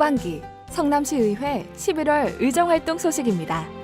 후반기 성남시의회 11월 의정활동 소식입니다.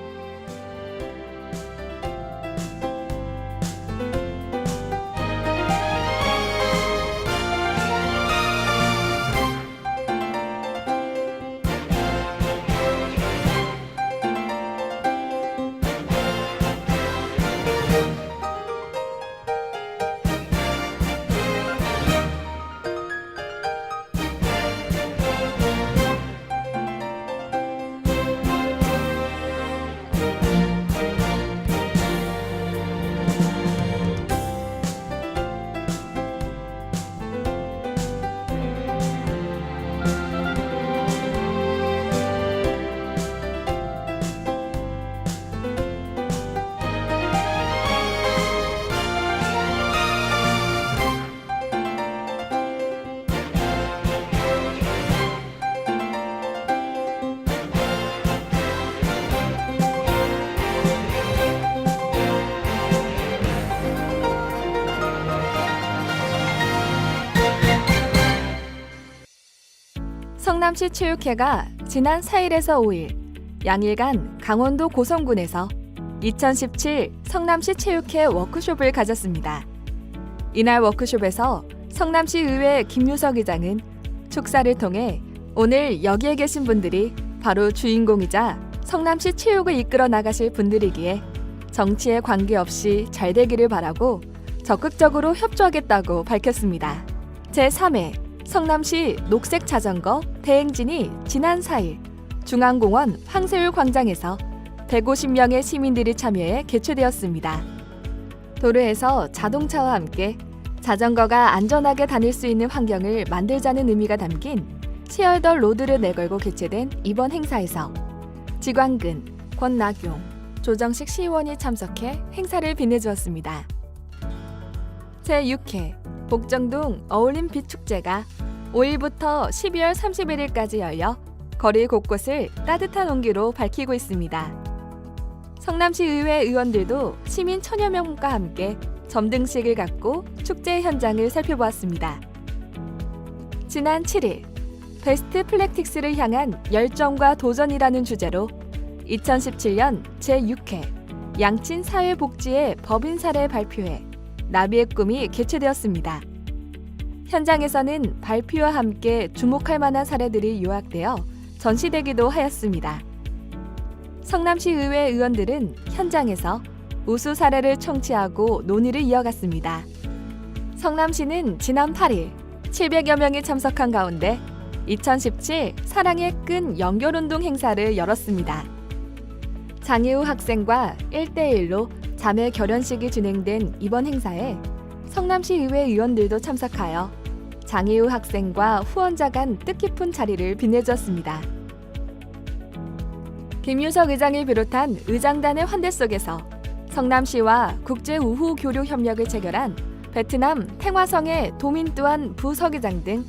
성남시 체육회가 지난 4일에서 5일 양일간 강원도 고성군에서 2017 성남시 체육회 워크숍을 가졌습니다. 이날 워크숍에서 성남시 의회 김유석 의장은 축사를 통해 오늘 여기에 계신 분들이 바로 주인공이자 성남시 체육을 이끌어 나가실 분들이기에 정치에 관계없이 잘 되기를 바라고 적극적으로 협조하겠다고 밝혔습니다. 제3회 성남시 녹색 자전거 대행진이 지난 4일 중앙공원 황새울 광장에서 150명의 시민들이 참여해 개최되었습니다. 도로에서 자동차와 함께 자전거가 안전하게 다닐 수 있는 환경을 만들자는 의미가 담긴 쉐어더 로드를 내걸고 개최된 이번 행사에서 지광근, 권낙용, 조정식 시의원이 참석해 행사를 빛내주었습니다. 제6회 복정동 어울림 빛 축제가 5일부터 12월 31일까지 열려 거리 곳곳을 따뜻한 온기로 밝히고 있습니다. 성남시 의회 의원들도 시민 천여 명과 함께 점등식을 갖고 축제 현장을 살펴보았습니다. 지난 7일 베스트 플래틱스를 향한 열정과 도전이라는 주제로 2017년 제6회 양친 사회복지의 법인 사례 발표회 나비의 꿈이 개최되었습니다. 현장에서는 발표와 함께 주목할 만한 사례들이 요약되어 전시되기도 하였습니다. 성남시 의회 의원들은 현장에서 우수 사례를 청취하고 논의를 이어갔습니다. 성남시는 지난 8일 700여 명이 참석한 가운데 2017 사랑의 끈 연결운동 행사를 열었습니다. 장혜우 학생과 1대1로 자매 결연식이 진행된 이번 행사에 성남시 의회 의원들도 참석하여 장혜우 학생과 후원자 간 뜻깊은 자리를 빛내주었습니다. 김유석 의장을 비롯한 의장단의 환대 속에서 성남시와 국제우후교류협력을 체결한 베트남 탱화성의 도민뚜안 부서기장 등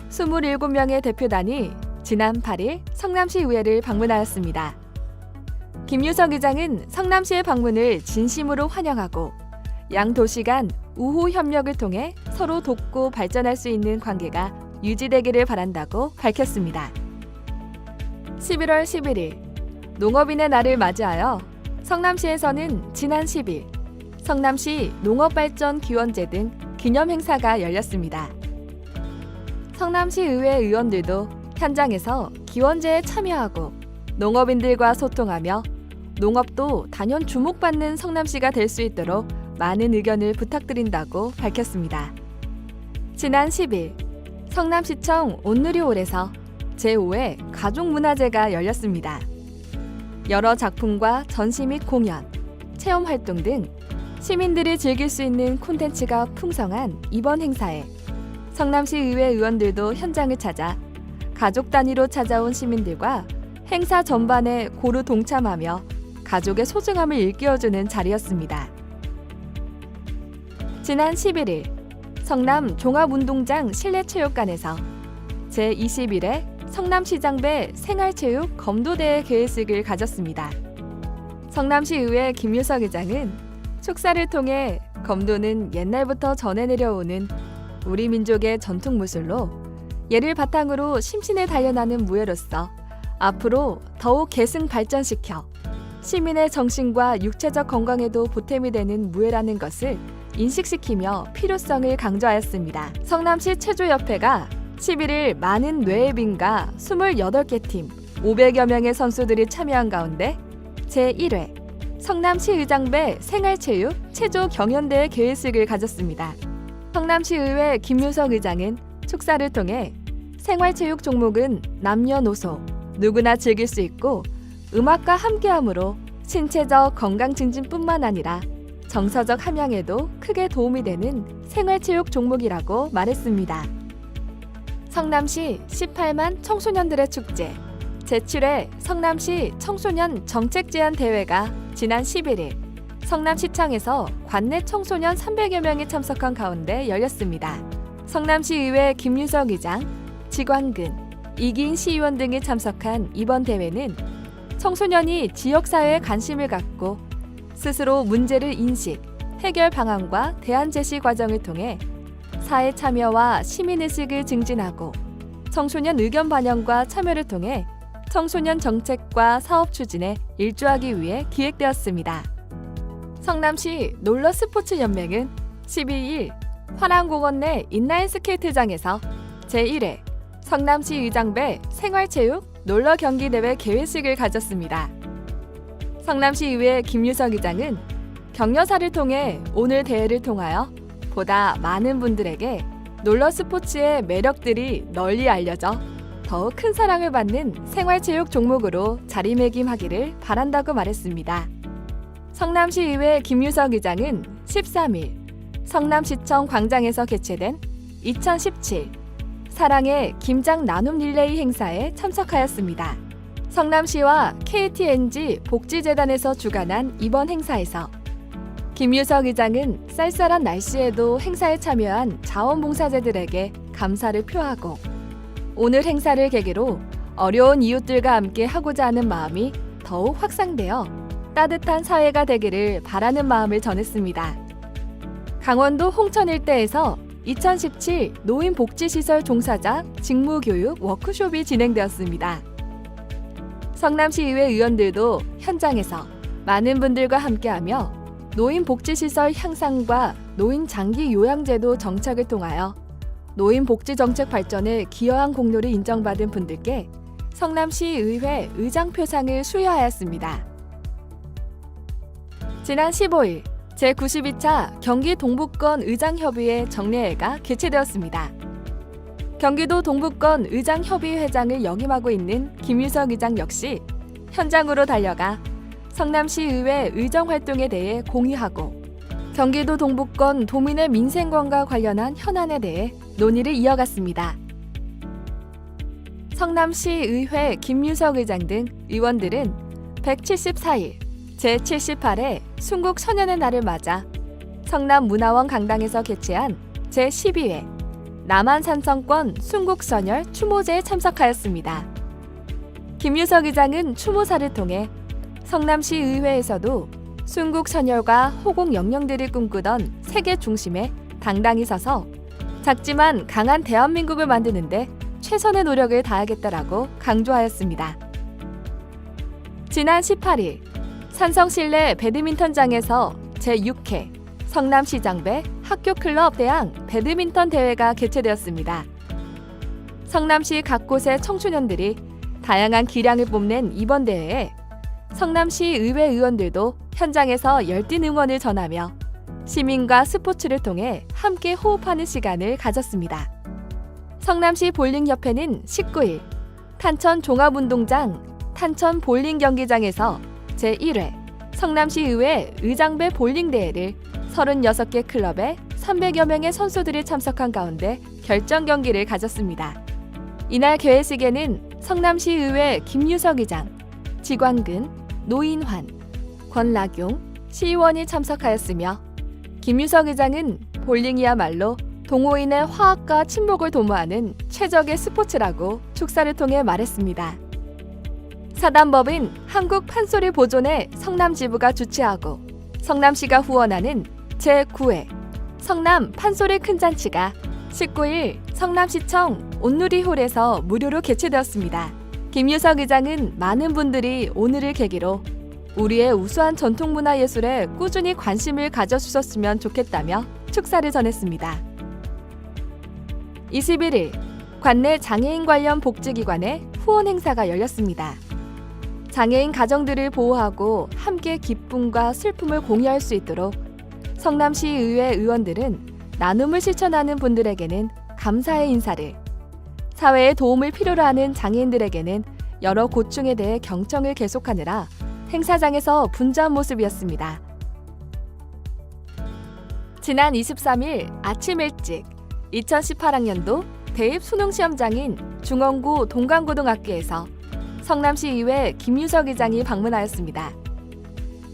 27명의 대표단이 지난 8일 성남시 의회를 방문하였습니다. 김유석 의장은 성남시의 방문을 진심으로 환영하고 양 도시 간 우호 협력을 통해 서로 돕고 발전할 수 있는 관계가 유지되기를 바란다고 밝혔습니다. 11월 11일 농업인의 날을 맞이하여 성남시에서는 지난 10일 성남시 농업발전기원제 등 기념행사가 열렸습니다. 성남시 의회 의원들도 현장에서 기원제에 참여하고 농업인들과 소통하며 농업도 단연 주목받는 성남시가 될 수 있도록 많은 의견을 부탁드린다고 밝혔습니다. 지난 10일 성남시청 온누리홀에서 제5회 가족문화제가 열렸습니다. 여러 작품과 전시 및 공연, 체험활동 등 시민들이 즐길 수 있는 콘텐츠가 풍성한 이번 행사에 성남시 의회 의원들도 현장을 찾아 가족 단위로 찾아온 시민들과 행사 전반에 고루 동참하며 가족의 소중함을 일깨워주는 자리였습니다. 지난 11일 성남 종합운동장 실내체육관에서 제21회 성남시장배 생활체육 검도대회 개회식을 가졌습니다. 성남시의회 김유석 의장은 축사를 통해 검도는 옛날부터 전해 내려오는 우리 민족의 전통 무술로 예를 바탕으로 심신을 단련하는 무예로서 앞으로 더욱 계승 발전시켜 시민의 정신과 육체적 건강에도 보탬이 되는 무예라는 것을 인식시키며 필요성을 강조하였습니다. 성남시 체조협회가 11일 많은 뇌예빈과 28개 팀 500여 명의 선수들이 참여한 가운데 제1회 성남시 의장배 생활체육 체조 경연대회 개회식을 가졌습니다. 성남시의회 김유석 의장은 축사를 통해 생활체육 종목은 남녀노소 누구나 즐길 수 있고 음악과 함께함으로 신체적 건강 증진뿐만 아니라 정서적 함양에도 크게 도움이 되는 생활체육 종목이라고 말했습니다. 성남시 18만 청소년들의 축제 제7회 성남시 청소년 정책제안대회가 지난 11일 성남시청에서 관내 청소년 300여 명이 참석한 가운데 열렸습니다. 성남시의회 김유석 의장, 지광근, 이기인 시의원 등이 참석한 이번 대회는 청소년이 지역사회에 관심을 갖고 스스로 문제를 인식, 해결 방안과 대안 제시 과정을 통해 사회 참여와 시민의식을 증진하고 청소년 의견 반영과 참여를 통해 청소년 정책과 사업 추진에 일조하기 위해 기획되었습니다. 성남시 롤러스포츠연맹은 12일 화랑공원 내 인라인 스케이트장에서 제1회 성남시 의장배 생활체육 롤러 경기대회 개회식을 가졌습니다. 성남시의회 김유석 의장은 격려사를 통해 오늘 대회를 통하여 보다 많은 분들에게 롤러스포츠의 매력들이 널리 알려져 더욱 큰 사랑을 받는 생활체육 종목으로 자리매김하기를 바란다고 말했습니다. 성남시의회 김유석 의장은 13일 성남시청 광장에서 개최된 2017 사랑의 김장 나눔 릴레이 행사에 참석하였습니다. 성남시와 KTNG 복지재단에서 주관한 이번 행사에서 김유석 의장은 쌀쌀한 날씨에도 행사에 참여한 자원봉사자들에게 감사를 표하고 오늘 행사를 계기로 어려운 이웃들과 함께 하고자 하는 마음이 더욱 확산되어 따뜻한 사회가 되기를 바라는 마음을 전했습니다. 강원도 홍천 일대에서 2017 노인복지시설 종사자 직무교육 워크숍이 진행되었습니다. 성남시의회 의원들도 현장에서 많은 분들과 함께하며 노인복지시설 향상과 노인장기 요양제도 정책을 통하여 노인복지정책 발전에 기여한 공로를 인정받은 분들께 성남시의회 의장표상을 수여하였습니다. 지난 15일 제92차 경기 동부권 의장협의회 정례회가 개최되었습니다. 경기도 동부권 의장협의회 회장을 역임하고 있는 김유석 의장 역시 현장으로 달려가 성남시의회 의정활동에 대해 공의하고 경기도 동부권 도민의 민생권과 관련한 현안에 대해 논의를 이어갔습니다. 성남시의회 김유석 의장 등 의원들은 174일 제78회 순국 천연의 날을 맞아 성남문화원 강당에서 개최한 제12회 남한산성권 순국선열 추모제에 참석하였습니다. 김유석 의장은 추모사를 통해 성남시의회에서도 순국선열과 호국 영령들이 꿈꾸던 세계 중심에 당당히 서서 작지만 강한 대한민국을 만드는데 최선의 노력을 다하겠다라고 강조하였습니다. 지난 18일 산성실내 배드민턴장에서 제6회 성남시장배 학교클럽 대항 배드민턴 대회가 개최되었습니다. 성남시 각곳의 청소년들이 다양한 기량을 뽐낸 이번 대회에 성남시 의회 의원들도 현장에서 열띤 응원을 전하며 시민과 스포츠를 통해 함께 호흡하는 시간을 가졌습니다. 성남시 볼링협회는 19일 탄천 종합운동장 탄천 볼링 경기장에서 제1회 성남시의회 의장배 볼링대회를 36개 클럽에 300여 명의 선수들이 참석한 가운데 결정 경기를 가졌습니다. 이날 개회식에는 성남시의회 김유석 의장, 지광근, 노인환, 권락용 시의원이 참석하였으며 김유석 의장은 볼링이야말로 동호인의 화합과 친목을 도모하는 최적의 스포츠라고 축사를 통해 말했습니다. 사단법인 한국판소리 보존회 성남지부가 주최하고 성남시가 후원하는 제9회 성남 판소리 큰잔치가 19일 성남시청 온누리홀에서 무료로 개최되었습니다. 김유석 의장은 많은 분들이 오늘을 계기로 우리의 우수한 전통문화예술에 꾸준히 관심을 가져주셨으면 좋겠다며 축사를 전했습니다. 21일 관내 장애인 관련 복지기관의 후원 행사가 열렸습니다. 장애인 가정들을 보호하고 함께 기쁨과 슬픔을 공유할 수 있도록 성남시 의회 의원들은 나눔을 실천하는 분들에게는 감사의 인사를, 사회에 도움을 필요로 하는 장애인들에게는 여러 고충에 대해 경청을 계속하느라 행사장에서 분주한 모습이었습니다. 지난 23일 아침 일찍 2018학년도 대입 수능시험장인 중원구 동강고등학교에서 성남시의회 김유석 의장이 방문하였습니다.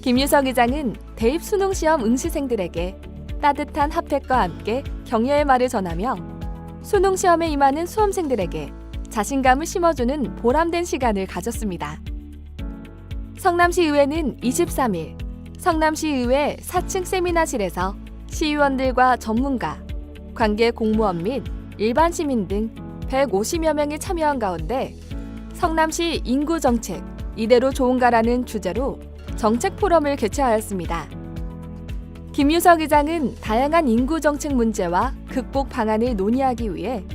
김유석 의장은 대입 수능시험 응시생들에게 따뜻한 핫팩과 함께 격려의 말을 전하며 수능시험에 임하는 수험생들에게 자신감을 심어주는 보람된 시간을 가졌습니다. 성남시의회는 23일 성남시의회 4층 세미나실에서 시의원들과 전문가, 관계 공무원 및 일반 시민 등 150여 명이 참여한 가운데 성남시 인구정책 이대로 좋은가라는 주제로 정책 포럼을 개최하였습니다. 김유석 의장은 다양한 인구정책 문제와 극복 방안을 논의하기 위해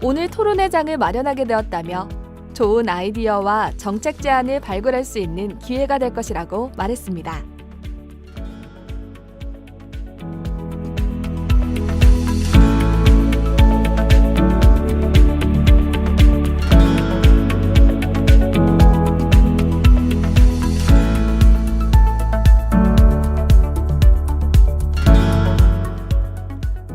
오늘 토론회장을 마련하게 되었다며 좋은 아이디어와 정책 제안을 발굴할 수 있는 기회가 될 것이라고 말했습니다.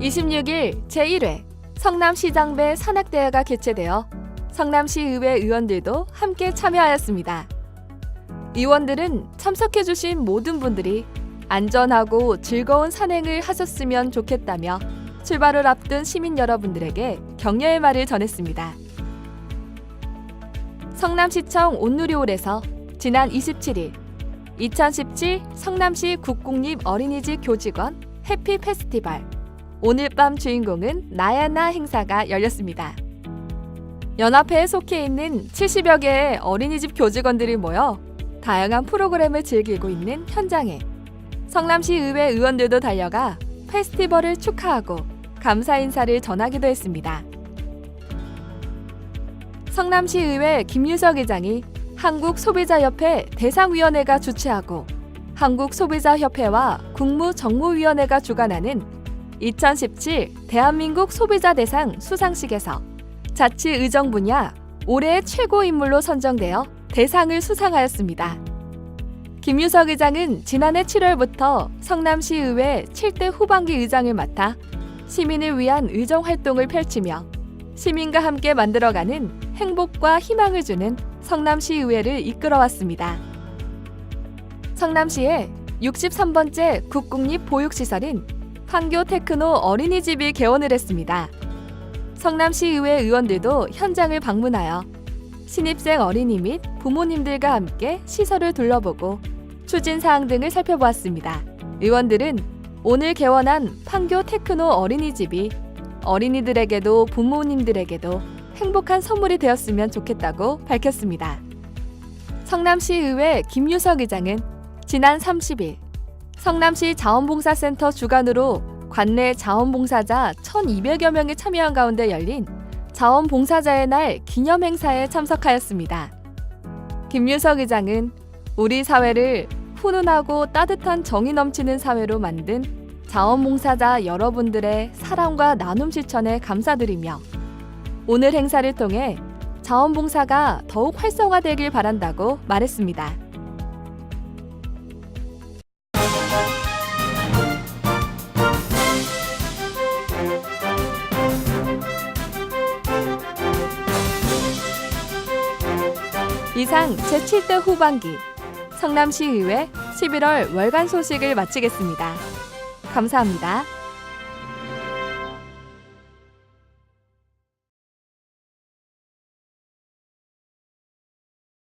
(26일) 제1회 성남시장배 산악대회가 개최되어 성남시의회 의원들도 함께 참여하였습니다. 의원들은 참석해주신 모든 분들이 안전하고 즐거운 산행을 하셨으면 좋겠다며 출발을 앞둔 시민 여러분들에게 격려의 말을 전했습니다. 성남시청 온누리홀에서 지난 27일 2017 성남시 국공립 어린이집 교직원 해피 페스티벌 오늘 밤 주인공은 나야 나 행사가 열렸습니다. 연합회에 속해 있는 70여 개의 어린이집 교직원들이 모여 다양한 프로그램을 즐기고 있는 현장에 성남시 의회 의원들도 달려가 페스티벌을 축하하고 감사 인사를 전하기도 했습니다. 성남시 의회 김유석 의장이 한국소비자협회 대상위원회가 주최하고 한국소비자협회와 국무정무위원회가 주관하는 2017 대한민국 소비자 대상 수상식에서 자치의정 분야 올해의 최고 인물로 선정되어 대상을 수상하였습니다. 김유석 의장은 지난해 7월부터 성남시의회 7대 후반기 의장을 맡아 시민을 위한 의정 활동을 펼치며 시민과 함께 만들어가는 행복과 희망을 주는 성남시의회를 이끌어왔습니다. 성남시의 63번째 국공립 보육시설인 판교 테크노 어린이집이 개원을 했습니다. 성남시의회 의원들도 현장을 방문하여 신입생 어린이 및 부모님들과 함께 시설을 둘러보고 추진사항 등을 살펴보았습니다. 의원들은 오늘 개원한 판교 테크노 어린이집이 어린이들에게도 부모님들에게도 행복한 선물이 되었으면 좋겠다고 밝혔습니다. 성남시의회 김유석 의장은 지난 30일 성남시 자원봉사센터 주관으로 관내 자원봉사자 1,200여 명이 참여한 가운데 열린 자원봉사자의 날 기념행사에 참석하였습니다. 김유석 의장은 우리 사회를 훈훈하고 따뜻한 정이 넘치는 사회로 만든 자원봉사자 여러분들의 사랑과 나눔 실천에 감사드리며 오늘 행사를 통해 자원봉사가 더욱 활성화되길 바란다고 말했습니다. 이상 제7대 후반기 성남시의회 11월 월간 소식을 마치겠습니다. 감사합니다.